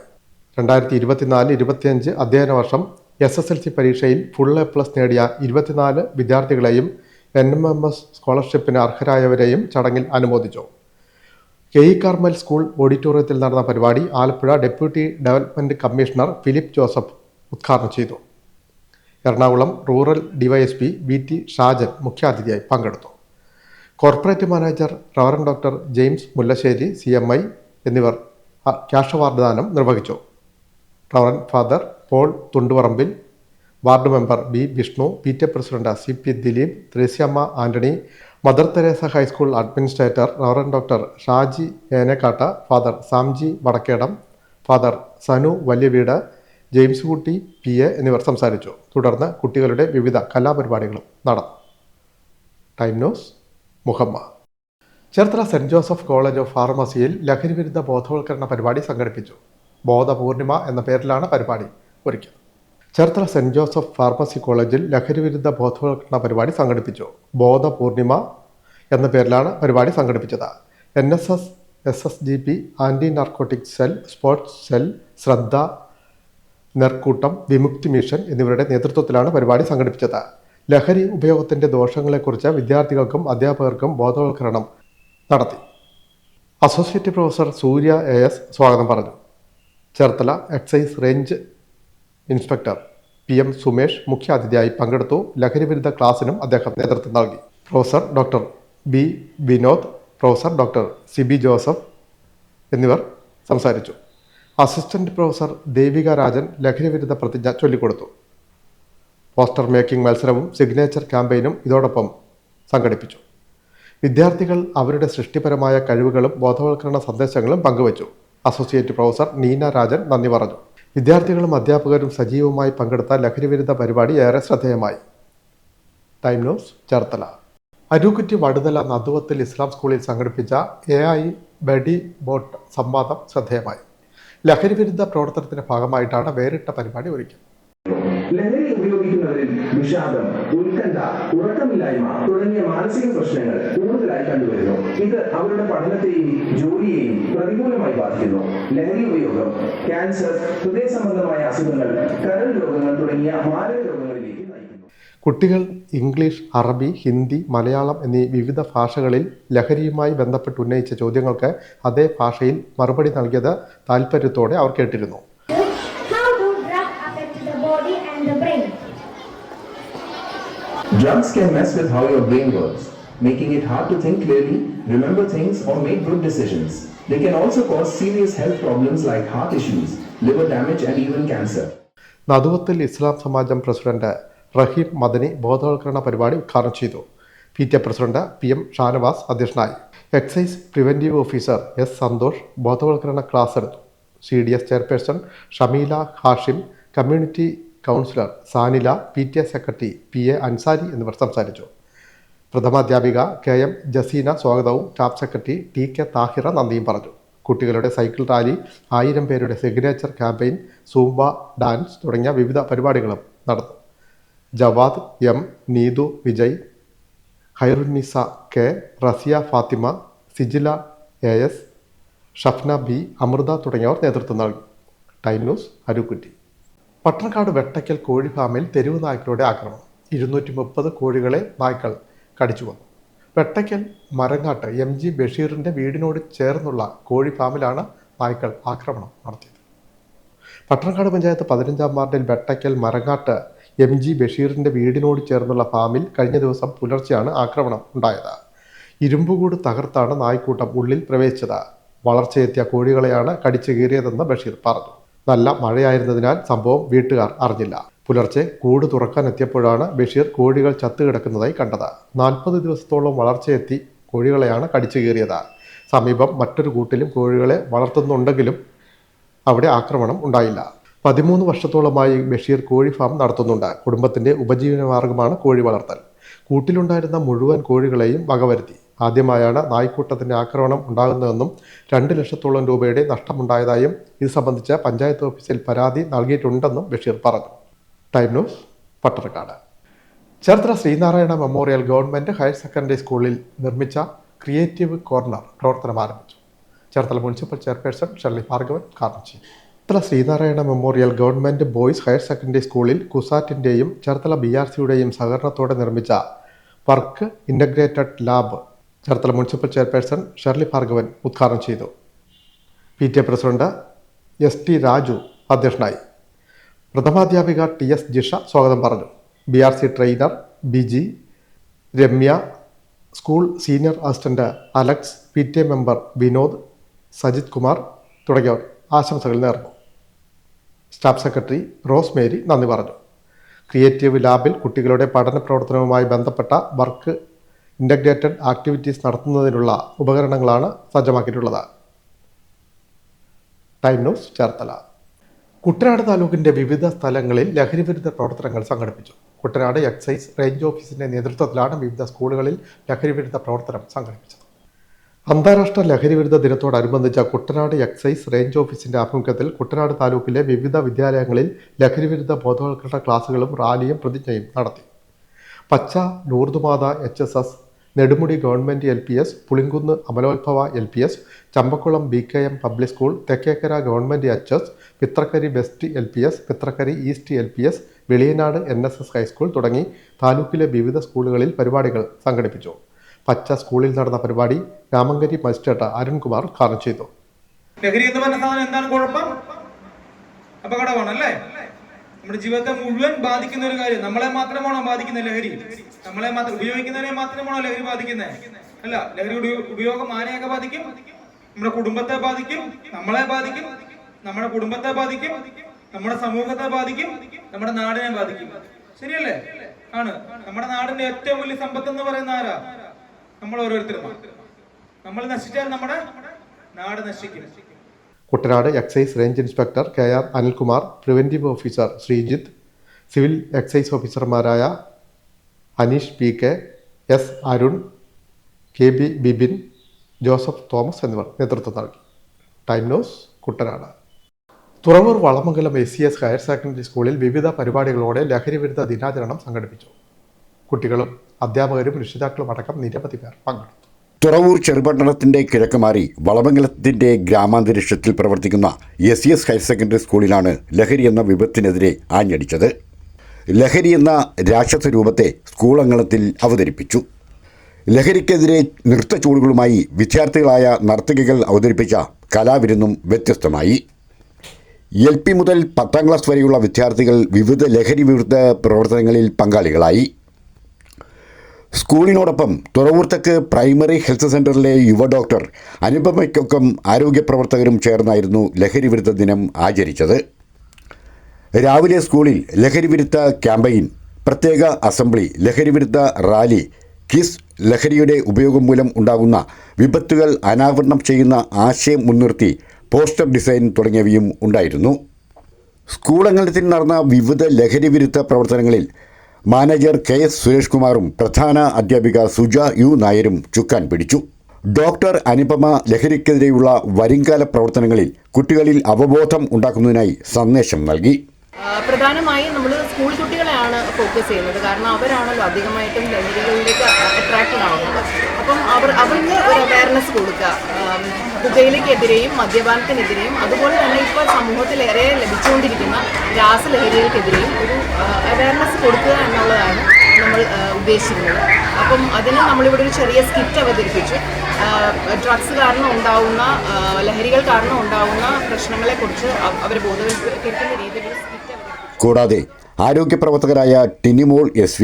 2024-25 അധ്യയന വർഷം SSLC പരീക്ഷയിൽ ഫുൾ A+ നേടിയ 24 വിദ്യാർത്ഥികളെയും NMMS സ്കോളർഷിപ്പിന് അർഹരായവരെയും ചടങ്ങിൽ അനുമോദിച്ചു. KE കാർമൽ സ്കൂൾ ഓഡിറ്റോറിയത്തിൽ നടന്ന പരിപാടി Alappuzha deputy development commissioner Philip Joseph ഉദ്ഘാടനം ചെയ്തു. Ernakulam rural DYSP VT Shajan മുഖ്യാതിഥിയായി പങ്കെടുത്തു. Corporate manager reverend doctor James Mullassery CMI എന്നിവർ ക്യാഷ് അവാർഡ് ദാനം നിർവഹിച്ചു. Reverend father Paul Thundiparambil, ward member B. Vishnu, PTA president CP Dileep, Threasiamma Antony, Mother Teresa high school administrator reverend doctor Shaji Enakkatta, father Samji Vadakkedam, father Sanu Valiyaveedu, James Kutty PA എന്നിവർ സംസാരിച്ചു. തുടർന്ന് കുട്ടികളുടെ വിവിധ കലാപരിപാടികളും നടന്നു. Time news, Muhamma. Cherthala Saint Joseph college of ഫാർമസിയിൽ ലഹരി വിരുദ്ധ ബോധവൽക്കരണ പരിപാടി സംഘടിപ്പിച്ചു. ബോധപൂർണിമ എന്ന പേരിലാണ് പരിപാടി ഒരുക്കിയത്. ചേർത്തല സെൻറ് ജോസഫ് ഫാർമസി കോളേജിൽ ലഹരിവിരുദ്ധ ബോധവൽക്കരണ പരിപാടി സംഘടിപ്പിച്ചു. ബോധ പൂർണിമ എന്ന പേരിലാണ് പരിപാടി സംഘടിപ്പിച്ചത്. NSS, SSGP, anti narcotic cell, sports cell, Shraddha, Nerkoottam, വിമുക്തി മിഷൻ എന്നിവരുടെ നേതൃത്വത്തിലാണ് പരിപാടി സംഘടിപ്പിച്ചത്. ലഹരി ഉപയോഗത്തിൻ്റെ ദോഷങ്ങളെക്കുറിച്ച് വിദ്യാർത്ഥികൾക്കും അധ്യാപകർക്കും ബോധവൽക്കരണം നടത്തി. അസോസിയേറ്റ് പ്രൊഫസർ സൂര്യ AS സ്വാഗതം പറഞ്ഞു. Cherthala excise range inspector PM Sumesh മുഖ്യാതിഥിയായി പങ്കെടുത്തു. ലഹരിവിരുദ്ധ ക്ലാസിനും അദ്ദേഹം നേതൃത്വം നൽകി. Professor doctor B Vinod, professor doctor CB Joseph എന്നിവർ സംസാരിച്ചു. അസിസ്റ്റന്റ് പ്രൊഫസർ ദേവിക രാജൻ ലഹരിവിരുദ്ധ പ്രതിജ്ഞ ചൊല്ലിക്കൊടുത്തു. പോസ്റ്റർ മേക്കിംഗ് മത്സരവും സിഗ്നേച്ചർ ക്യാമ്പയിനും ഇതോടൊപ്പം സംഘടിപ്പിച്ചു. വിദ്യാർത്ഥികൾ അവരുടെ സൃഷ്ടിപരമായ കഴിവുകളും ബോധവൽക്കരണ സന്ദേശങ്ങളും പങ്കുവച്ചു. അസോസിയേറ്റ് പ്രൊഫസർ നീന രാജൻ നന്ദി പറഞ്ഞു. വിദ്യാർത്ഥികളും അധ്യാപകരും സജീവമായി പങ്കെടുത്ത ലഹരിവിരുദ്ധ പരിപാടി ഏറെ ശ്രദ്ധേയമായി. Time news Cherthala. അരൂക്കുറ്റി വടുതല നദുവത്തിൽ ഇസ്ലാം സ്കൂളിൽ സംഘടിപ്പിച്ച AI ബഡി ബോട്ട് സംവാദം ശ്രദ്ധേയമായി. ലഹരിവിരുദ്ധ പ്രവർത്തനത്തിന്റെ ഭാഗമായിട്ടാണ് വേറിട്ട പരിപാടി ഒരുക്കിയത്. ലഹരി ഉപയോഗിക്കുന്നവരിൽ വിഷാദം, ഉത്കണ്ഠ, ഉറക്കമില്ലായ്മ തുടങ്ങിയ മാനസിക പ്രശ്നങ്ങൾ കൂടുതലായി കണ്ടുവരുന്നു. ഇത് അവരുടെ പഠനത്തെയും ജോലിയെയും പ്രതികൂലമായി ബാധിക്കുന്നു. ലഹരി ഉപയോഗം ക്യാൻസർ, ഹൃദയ സംബന്ധമായ അസുഖങ്ങൾ, കരൾ രോഗങ്ങൾ തുടങ്ങിയ മാരക രോഗങ്ങളിലേക്ക് നയിക്കുന്നു. കുട്ടികൾ ഇംഗ്ലീഷ്, അറബി, ഹിന്ദി, മലയാളം എന്നീ വിവിധ ഭാഷകളിൽ ലഹരിയുമായി ബന്ധപ്പെട്ട് ഉന്നയിച്ച ചോദ്യങ്ങൾക്ക് അതേ ഭാഷയിൽ മറുപടി നൽകിയത് താൽപ്പര്യത്തോടെ അവർ കേട്ടിരുന്നു. Drugs can mess with how your brain works, making it hard to think clearly, remember things or make good decisions. They can also cause serious health problems like heart issues, liver damage and even cancer. Naduvathil Islam Samajam president Rahim Madani ബോധവൽക്കരണ പരിപാടി ഉദ്ഘാടനം ചെയ്തു. PTA president PM Shanavas അധ്യക്ഷനായി. Excise preventive officer S Santhosh ബോധവൽക്കരണ class എടുത്തു. CDS chairperson Shameela Hashim, community councillor Sanila, PTA secretary PA Ansari എന്നിവർ സംസാരിച്ചു. പ്രഥമാധ്യാപിക KM Jaseena സ്വാഗതവും സ്റ്റാഫ് സെക്രട്ടറി TK താഹിറ നന്ദിയും പറഞ്ഞു. കുട്ടികളുടെ സൈക്കിൾ റാലി, 1000 പേരുടെ സിഗ്നേച്ചർ ക്യാമ്പയിൻ, സൂംബ ഡാൻസ് തുടങ്ങിയ വിവിധ പരിപാടികളും നടന്നു. Javad M, Neethu Vijay, Hairunnisa K, Rasiya Fathima, Sijila AS, Shafna B, Amritha തുടങ്ങിയവർ നേതൃത്വം നൽകി. Time news Arookutty. പട്ടണക്കാട് വെട്ടയ്ക്കൽ കോഴി ഫാമിൽ തെരുവ് നായ്ക്കളുടെ ആക്രമണം. 230 കോഴികളെ നായ്ക്കൾ കടിച്ചു കൊന്നു. വെട്ടയ്ക്കൽ മരങ്ങാട്ട് MG ബഷീറിൻ്റെ വീടിനോട് ചേർന്നുള്ള കോഴി ഫാമിലാണ് നായ്ക്കൾ ആക്രമണം നടത്തിയത്. പട്ടണക്കാട് പഞ്ചായത്ത് 15-ാം വാർഡിൽ വെട്ടയ്ക്കൽ മരങ്ങാട്ട് MG ബഷീറിൻ്റെ വീടിനോട് ചേർന്നുള്ള ഫാമിൽ കഴിഞ്ഞ ദിവസം പുലർച്ചെയാണ് ആക്രമണം ഉണ്ടായത്. ഇരുമ്പുകൂട് തകർത്താണ് നായ്ക്കൂട്ടം ഉള്ളിൽ പ്രവേശിച്ചത്. വളർച്ചയെത്തിയ കോഴികളെയാണ് കടിച്ചു കീറിയതെന്ന് ബഷീർ പറഞ്ഞു. നല്ല മഴയായിരുന്നതിനാൽ സംഭവം വീട്ടുകാർ അറിഞ്ഞില്ല. പുലർച്ചെ കൂട് തുറക്കാനെത്തിയപ്പോഴാണ് ബഷീർ കോഴികൾ ചത്തുകിടക്കുന്നതായി കണ്ടത്. 40 ദിവസത്തോളം വളർച്ചയെത്തി കോഴികളെയാണ് കടിച്ചു കീറിയത്. സമീപം മറ്റൊരു കൂട്ടിലും കോഴികളെ വളർത്തുന്നുണ്ടെങ്കിലും അവിടെ ആക്രമണം ഉണ്ടായില്ല. 13 വർഷത്തോളമായി ബഷീർ കോഴി ഫാം നടത്തുന്നുണ്ട്. കുടുംബത്തിൻ്റെ ഉപജീവനമാർഗമാണ് കോഴി വളർത്തൽ. കൂട്ടിലുണ്ടായിരുന്ന മുഴുവൻ കോഴികളെയും വകവരുത്തി. ആദ്യമായാണ് നായ്ക്കൂട്ടത്തിൻ്റെ ആക്രമണം ഉണ്ടാകുന്നതെന്നും 2 ലക്ഷത്തോളം രൂപയുടെ നഷ്ടമുണ്ടായതായും ഇത് സംബന്ധിച്ച് പഞ്ചായത്ത് ഓഫീസിൽ പരാതി നൽകിയിട്ടുണ്ടെന്നും ബഷീർ പറഞ്ഞു. Time news Pattanakkad. Cherthala Sreenarayana memorial government higher secondary സ്കൂളിൽ നിർമ്മിച്ച ക്രിയേറ്റീവ് കോർണർ പ്രവർത്തനം ആരംഭിച്ചു. Cherthala municipal chairperson Shirley Bhargavan ഉദ്ഘാടനം ചെയ്തു. Cherthala Sreenarayana memorial government boys higher secondary സ്കൂളിൽ കുസാറ്റിൻ്റെയും ചേർത്തല BRCയുടെയും സഹകരണത്തോടെ നിർമ്മിച്ച work integrated lab Cherthala municipal chairperson Shirley Bhargavan ഉദ്ഘാടനം ചെയ്തു. PTA പ്രസിഡന്റ് ST രാജു അധ്യക്ഷനായി. പ്രഥമാധ്യാപിക TS ജിഷ സ്വാഗതം പറഞ്ഞു. BRC trainer BG, Ramya, school senior assistant Alex, PTA member Vinod, Sajith Kumar തുടങ്ങിയവർ ആശംസകൾ നേർന്നു. സ്റ്റാഫ് സെക്രട്ടറി റോസ് മേരി നന്ദി പറഞ്ഞു. ക്രിയേറ്റീവ് ലാബിൽ കുട്ടികളുടെ പഠന പ്രവർത്തനവുമായി ബന്ധപ്പെട്ട വർക്ക് ഇൻ്റഗ്രേറ്റഡ് ആക്ടിവിറ്റീസ് നടത്തുന്നതിനുള്ള ഉപകരണങ്ങളാണ് സജ്ജമാക്കിയിട്ടുള്ളത്. Time news Cherthala. കുട്ടനാട് താലൂക്കിൻ്റെ വിവിധ സ്ഥലങ്ങളിൽ ലഹരിവിരുദ്ധ പ്രവർത്തനങ്ങൾ സംഘടിപ്പിച്ചു. കുട്ടനാട് എക്സൈസ് റേഞ്ച് ഓഫീസിൻ്റെ നേതൃത്വത്തിലാണ് വിവിധ സ്കൂളുകളിൽ ലഹരിവിരുദ്ധ പ്രവർത്തനം സംഘടിപ്പിച്ചത്. അന്താരാഷ്ട്ര ലഹരിവിരുദ്ധ ദിനത്തോടനുബന്ധിച്ച കുട്ടനാട് എക്സൈസ് റേഞ്ച് ഓഫീസിന്റെ ആഭിമുഖ്യത്തിൽ കുട്ടനാട് താലൂക്കിലെ വിവിധ വിദ്യാലയങ്ങളിൽ ലഹരിവിരുദ്ധ ബോധവൽക്കരണ ക്ലാസുകളും റാലിയും പ്രതിജ്ഞയും നടത്തി. Pacha Lourdumatha HSS, Nedumudi government LPS, Pulinkunnu Amalolbhava LPS, Champakulam BKM public school, Thekkekara government HS, Pithrakkari west LPS, Pithrakkari east LPS, Veliyanad NSS high school തുടങ്ങി താലൂക്കിലെ വിവിധ സ്കൂളുകളിൽ പരിപാടികൾ സംഘടിപ്പിച്ചു. പച്ച സ്കൂളിൽ നടന്ന പരിപാടി രാമങ്കരി മജിസ്ട്രേറ്റ് അരുൺകുമാർ ഉദ്ഘാടനം ചെയ്തു. ലഹരി എന്ന് പറഞ്ഞ സാധനം എന്താണ് കുഴപ്പം? അപകടമാണ് അല്ലേ? നമ്മുടെ ജീവിതത്തെ മുഴുവൻ ബാധിക്കുന്ന ഒരു കാര്യം. നമ്മളെ മാത്രമാണോ ബാധിക്കുന്നത് ലഹരി? നമ്മളെ മാത്രം ഉപയോഗിക്കുന്നതിനെ മാത്രമാണോ ലഹരി ബാധിക്കുന്നത്? അല്ല. ലഹരിയുടെ ഉപയോഗം ആരെയൊക്കെ ബാധിക്കും? നമ്മുടെ കുടുംബത്തെ ബാധിക്കും, നമ്മളെ ബാധിക്കും, നമ്മുടെ കുടുംബത്തെ ബാധിക്കും, നമ്മുടെ സമൂഹത്തെ ബാധിക്കും, നമ്മുടെ നാടിനെ ബാധിക്കും. ശരിയല്ലേ? ആണ്. നമ്മുടെ നാടിന്റെ ഏറ്റവും വലിയ സമ്പത്ത് എന്ന് പറയുന്ന ആരാ? നമ്മൾ ഓരോരുത്തരും. നമ്മൾ നശിച്ചാൽ നമ്മുടെ നാട് നശിക്കും. Kuttanad excise range inspector KR Anilkumar, preventive officer Sreejith, civil excise ഓഫീസർമാരായ Aneesh PK, S Arun, KB Bibin, Joseph Thomas എന്നിവർ നേതൃത്വം നൽകി. Time news Kuttanad. Thuravoor Valamangalam SCS higher secondary സ്കൂളിൽ വിവിധ പരിപാടികളോടെ ലഹരിവിരുദ്ധ ദിനാചരണം സംഘടിപ്പിച്ചു. കുട്ടികളും അധ്യാപകരും രക്ഷിതാക്കളും അടക്കം നിരവധി പേർ പങ്കെടുത്തു. തുറവൂർ ചെറുപട്ടണത്തിന്റെ കിഴക്കുമാറി വളമംഗലത്തിന്റെ ഗ്രാമാന്തരീക്ഷത്തിൽ പ്രവർത്തിക്കുന്ന SCS ഹയർ സെക്കൻഡറി സ്കൂളിലാണ് ലഹരി എന്ന വിപത്തിനെതിരെ ആഞ്ഞടിച്ചത്. ലഹരി എന്ന രാക്ഷസ രൂപത്തെ സ്കൂൾ അങ്കണത്തിൽ അവതരിപ്പിച്ചു. ലഹരിക്കെതിരെ നൃത്തച്ചുവടുകളുമായി വിദ്യാർത്ഥികളായ നർത്തകികൾ അവതരിപ്പിച്ച കലാവിരുന്നും വ്യത്യസ്തമായി. LP മുതൽ 10ാം ക്ലാസ് വരെയുള്ള വിദ്യാർത്ഥികൾ വിവിധ ലഹരി വിരുദ്ധ പ്രവർത്തനങ്ങളിൽ പങ്കാളികളായി. സ്കൂളിനോടൊപ്പം തുറവൂർ തെക്ക് പ്രൈമറി ഹെൽത്ത് സെൻ്ററിലെ യുവ ഡോക്ടർ അനുപമയ്ക്കൊപ്പം ആരോഗ്യ പ്രവർത്തകരും ചേർന്നായിരുന്നു ലഹരി വിരുദ്ധ ദിനം ആചരിച്ചത്. രാവിലെ സ്കൂളിൽ ലഹരി വിരുദ്ധ ക്യാമ്പയിൻ, പ്രത്യേക അസംബ്ലി, ലഹരി വിരുദ്ധ റാലി, കിസ്, ലഹരിയുടെ ഉപയോഗം മൂലം ഉണ്ടാകുന്ന വിപത്തുകൾ അനാവരണം ചെയ്യുന്ന ആശയം മുൻനിർത്തി പോസ്റ്റർ ഡിസൈൻ തുടങ്ങിയവയും ഉണ്ടായിരുന്നു. സ്കൂൾ അങ്കണത്തിൽ നടന്ന വിവിധ ലഹരി വിരുദ്ധ പ്രവർത്തനങ്ങളിൽ മാനേജർ KS സുരേഷ് കുമാറും പ്രധാന അധ്യാപിക സുജ U നായരും ചുക്കാൻ പിടിച്ചു. ഡോക്ടർ അനുപമ ലഹരിക്കെതിരെയുള്ള വരുംകാല പ്രവർത്തനങ്ങളിൽ കുട്ടികളിൽ അവബോധം ഉണ്ടാക്കുന്നതിനായി സന്ദേശം നൽകി. പ്രധാനമായും നമ്മൾ സ്കൂൾ കുട്ടികളെയാണ് ഫോക്കസ് ചെയ്യുന്നത്. കാരണം അവരാണല്ലോ അധികമായിട്ടും ലഹരികളിലേക്ക് അട്രാക്റ്റഡ് ആവുന്നത്. അപ്പം അവർക്ക് ഒരു അവയർനെസ് കൊടുക്കുക, പുകയിലേക്കെതിരെയും മദ്യപാനത്തിനെതിരെയും അതുപോലെ തന്നെ ഇപ്പോൾ സമൂഹത്തിലേറെ ലഭിച്ചുകൊണ്ടിരിക്കുന്ന രാസലഹരികൾക്കെതിരെയും ഒരു അവയർനെസ് കൊടുക്കുക എന്നുള്ളതാണ് നമ്മൾ ഉദ്ദേശിക്കുന്നത്. അപ്പം അതിന് നമ്മളിവിടെ ഒരു ചെറിയ സ്കിറ്റ് അവതരിപ്പിച്ചു. ഡ്രഗ്സ് കാരണം ഉണ്ടാവുന്ന, ലഹരികൾ കാരണം ഉണ്ടാവുന്ന പ്രശ്നങ്ങളെക്കുറിച്ച് അവരെ ബോധവൽക്കരിക്കുന്ന രീതിയിൽ സ്കിറ്റ് അവതരിപ്പിച്ചു. കൂടാതെ ആരോഗ്യ പ്രവർത്തകരായ Tinimol SV,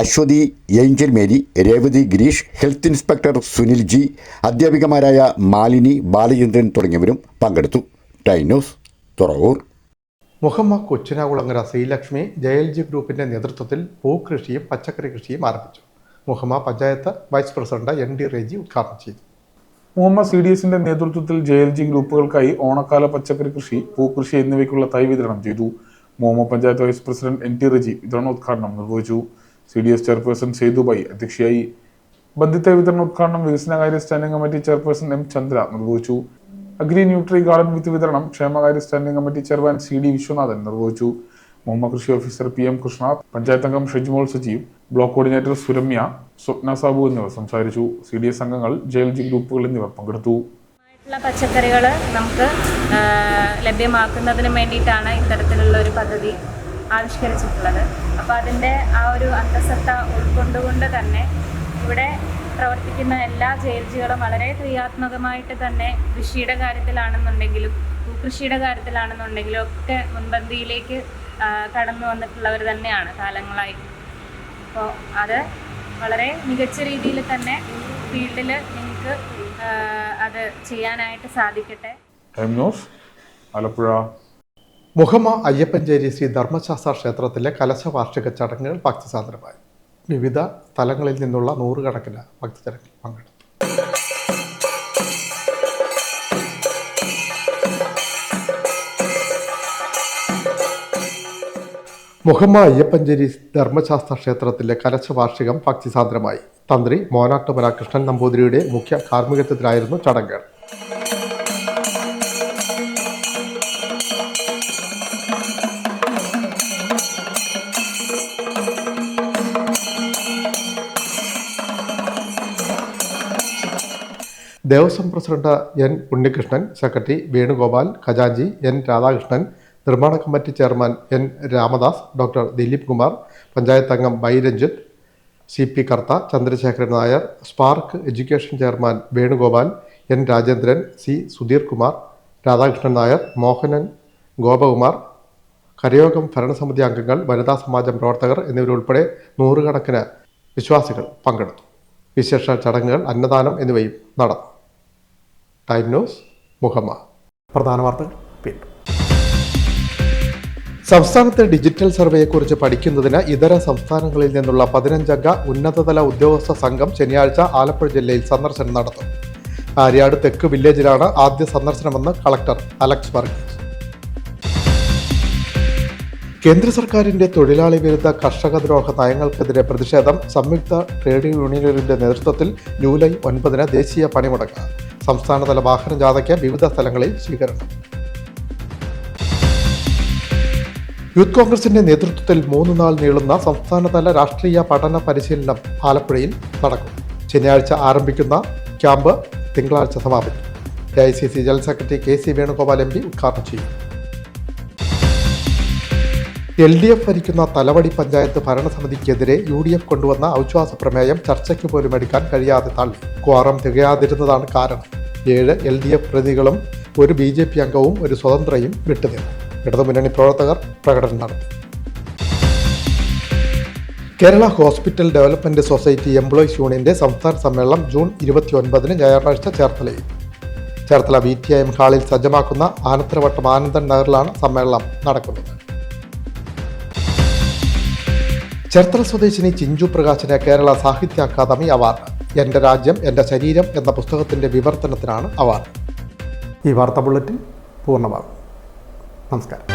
Aswathy Angel Mary, Revathi Gireesh, health inspector Sunil G, അധ്യാപികമാരായ മാലിനി, ബാലചന്ദ്രൻ തുടങ്ങിയവരും പങ്കെടുത്തു. Time news Thuravoor. Muhammad Kochinakulangara Sreelakshmi JLG ഗ്രൂപ്പിന്റെ നേതൃത്വത്തിൽ പൂക്കൃഷിയും പച്ചക്കറി കൃഷിയും ആരംഭിച്ചു. Muhammad panchayat vice president ND Reji ഉദ്ഘാടനം ചെയ്തു. മുഹമ്മദ് CDSന്റെ നേതൃത്വത്തിൽ JLG ഗ്രൂപ്പുകൾക്കായി ഓണക്കാല പച്ചക്കറി കൃഷി, പൂക്കൃഷി എന്നിവയ്ക്കുള്ള തൈ വിതരണം ചെയ്തു. Muhammad panchayat vice president NT Reji വിതരണോദ്ഘാടനം നിർവഹിച്ചു. CDS ചെയർപേഴ്സൺ സേതുബായി അധ്യക്ഷയായി. ബന്ധിത്തൈ വിതരണോദ്ഘാടനം വികസനകാര്യ standing committee chairperson M Chandra നിർവഹിച്ചു. അഗ്രി ന്യൂട്രി ഗാർഡൻ വിത്ത് വിതരണം ക്ഷേമകാര്യ standing committee chairman CD Viswanathan നിർവഹിച്ചു. മുഹമ്മദ് കൃഷി ഓഫീസർ PM കൃഷ്ണനാഥ്, പഞ്ചായത്ത് അംഗം ഷെജ്മോൾ സജീവ്, ബ്ലോക്ക് കോർഡിനേറ്റർ സുരമ്യ, സ്വപ്ന സാബു എന്നിവർ സംസാരിച്ചു. CDS അംഗങ്ങൾ, JLG ഗ്രൂപ്പുകൾ എന്നിവർ പങ്കെടുത്തു. പച്ചക്കറികൾ നമുക്ക് ലഭ്യമാക്കുന്നതിന് വേണ്ടിയിട്ടാണ് ഇത്തരത്തിലുള്ള ഒരു പദ്ധതി ആവിഷ്കരിച്ചിട്ടുള്ളത്. അപ്പോൾ അതിൻ്റെ ആ ഒരു അന്തസത്ത ഉൾക്കൊണ്ടുകൊണ്ട് തന്നെ ഇവിടെ പ്രവർത്തിക്കുന്ന എല്ലാ JLGകളും വളരെ ക്രിയാത്മകമായിട്ട് തന്നെ കൃഷിയുടെ കാര്യത്തിലാണെന്നുണ്ടെങ്കിലും ഭൂകൃഷിയുടെ കാര്യത്തിലാണെന്നുണ്ടെങ്കിലും ഒക്കെ മുൻപന്തിയിലേക്ക് കടന്നു വന്നിട്ടുള്ളവർ തന്നെയാണ് കാലങ്ങളായി. അപ്പോൾ അത് വളരെ മികച്ച രീതിയിൽ തന്നെ ഫീൽഡിൽ നിങ്ങൾക്ക് അത് ചെയ്യാനായിട്ട് സാധിക്കട്ടെ. Time news Alappuzha. മുഹമ്മദ് അയ്യപ്പഞ്ചേരി ശ്രീ ധർമ്മശാസ്ത്ര ക്ഷേത്രത്തിലെ കലശ വാർഷിക ചടങ്ങുകൾ ഭക്തിസാന്ദ്രമായി. വിവിധ സ്ഥലങ്ങളിൽ നിന്നുള്ള നൂറുകണക്കിന് ഭക്തജനങ്ങൾ പങ്കെടുത്തു. മുഹമ്മ അയ്യപ്പഞ്ചേരി ധർമ്മശാസ്ത്ര ക്ഷേത്രത്തിലെ കലശവാർഷികം ഭക്തിസാന്ദ്രമായി. തന്ത്രി മോനാട്ടുമല കൃഷ്ണൻ നമ്പൂതിരിയുടെ മുഖ്യ കാർമ്മികത്വത്തിലായിരുന്നു ചടങ്ങുകൾ. Devaswom president N Unnikrishnan, secretary Venugopal, ഖജാൻജി എൻ രാധാകൃഷ്ണൻ, നിർമ്മാണ committee chairman N Ramadas, doctor Dileep Kumar, panchayat അംഗം ബൈ Ranjith, CP Kartha, Chandrasekharan Nair, spark education chairman Venugopal, N Rajendran, C Sudheer Kumar, Radhakrishnan Nair, Mohanan, Gopakumar, കരയോഗം ഭരണസമിതി അംഗങ്ങൾ, വനിതാ സമാജം പ്രവർത്തകർ എന്നിവരുൾപ്പെടെ നൂറുകണക്കിന് വിശ്വാസികൾ പങ്കെടുത്തു. വിശേഷ ചടങ്ങുകൾ, അന്നദാനം എന്നിവയും നടന്നു. Time news, Muhamma. പ്രധാന വാർത്തകൾ വീണ്ടും. സംസ്ഥാനത്തെ ഡിജിറ്റൽ സർവേയെക്കുറിച്ച് പഠിക്കുന്നതിന് ഇതര സംസ്ഥാനങ്ങളിൽ നിന്നുള്ള 15-അംഗ ഉന്നതതല ഉദ്യോഗസ്ഥ സംഘം ശനിയാഴ്ച ആലപ്പുഴ ജില്ലയിൽ സന്ദർശനം നടത്തും. ആര്യാട് തെക്ക് വില്ലേജിലാണ് ആദ്യ സന്ദർശനമെന്ന് കളക്ടർ അലക്സ് വർഗീസ്. കേന്ദ്ര സർക്കാരിന്റെ തൊഴിലാളി വിരുദ്ധ കർഷകദ്രോഹ നയങ്ങൾക്കെതിരെ പ്രതിഷേധം സംയുക്ത ട്രേഡ് യൂണിയനുകളുടെ നേതൃത്വത്തിൽ ജൂലൈ 9 ദേശീയ പണിമുടക്ക്. സംസ്ഥാനതല വാഹന ജാഥയ്ക്ക് വിവിധ സ്ഥലങ്ങളിൽ സ്വീകരണം. യൂത്ത് കോൺഗ്രസിന്റെ നേതൃത്വത്തിൽ 3 നാൾ നീളുന്ന സംസ്ഥാനതല രാഷ്ട്രീയ പഠന പരിശീലനം ആലപ്പുഴയിൽ നടക്കും. ശനിയാഴ്ച ആരംഭിക്കുന്ന ക്യാമ്പ് തിങ്കളാഴ്ച സമാപിക്കും. AICC general secretary KC Venugopal MP ഉദ്ഘാടനം ചെയ്യും. LDF ഭരിക്കുന്ന തലവടി പഞ്ചായത്ത് ഭരണസമിതിക്കെതിരെ UDF കൊണ്ടുവന്ന അവിശ്വാസ പ്രമേയം ചർച്ചയ്ക്ക് പോലും എടുക്കാൻ കഴിയാതെ തള്ളി. ക്വാറം തികയാതിരുന്നതാണ് കാരണം. 7 LDF പ്രതികളും ഒരു BJP അംഗവും ഒരു സ്വതന്ത്രയും വിട്ടുനിന്നു. ഇടതുമുന്നണി പ്രവർത്തകർ പ്രകടനം നടത്തി. Kerala hospital development society employees യൂണിയന്റെ സംസ്ഥാന സമ്മേളനം ജൂൺ 29 ഞായറാഴ്ച ചേർത്തലയിൽ. ചേർത്തല VTIM ഹാളിൽ സജ്ജമാക്കുന്ന ആനത്തരവട്ടം ആനന്ദൻ നഗറിലാണ് സമ്മേളനം നടക്കുന്നത്. ചേർത്തല സ്വദേശിനി ചിഞ്ചു പ്രകാശിന് കേരള സാഹിത്യ അക്കാദമി അവാർഡ്. എൻ്റെ രാജ്യം എൻ്റെ ശരീരം എന്ന പുസ്തകത്തിൻ്റെ വിവർത്തനത്തിനാണ് അവാർഡ്. ഈ വാർത്താ ബുള്ളറ്റിൻ പൂർണ്ണമാകും. നമസ്കാരം.